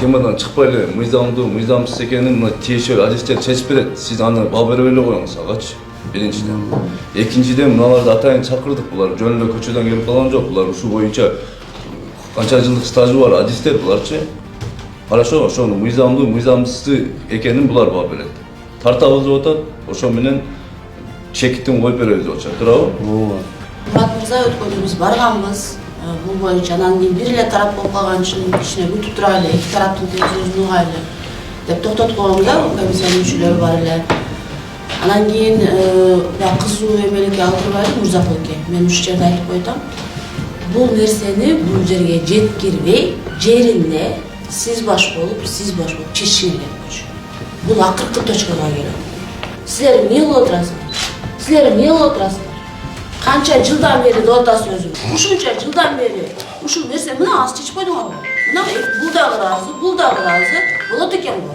темадан чыкпай эле мыйзамдуу мыйзамсыз экенин мына тиешелүү адистер чечип берет. Сиз аны баа бере эле коюңуз агачы. Биринчиден. Экинчиден мыналарды атайын чакырдык. Булар жөн эле көчөдөн келип калган жок. Булар ушул боюнча канча жылдык стажы бар адистер буларчы. Хорошо, ошону мыйзамдуу мыйзамсыз экенин булар баа берет. Тартабыз деп атат. Ошо менен чекитин коюп беребиз деп атышат. Туурабы? Ооба. Мурат мырза өткөндө биз барганбыз. Бул боюнча анан кийин бир эле тарап болуп калган үчүн кичине күтүп турайлы, эки тараптын сөзүн угайлы деп токтотуп койгон да, комиссиянын мүчөлөрү бар эле. Анан кийин кызуу эмелекке алып турбайлы Мурзакул эке. Мен ушул жерде айтып койтам. Бул нерсени бул жерге жеткирбей, жеринде сиз баш болуп чечишиңер керек. Бул акыркы точкага келет. Силер эмне кылып отурасыңар? Канча жылдан бери деп атасыз өзүң. Ушунча жылдан бери ушул нерсе мына аз чечип койдуңарбы? Мына бул дагы ыраазы, болот экен го.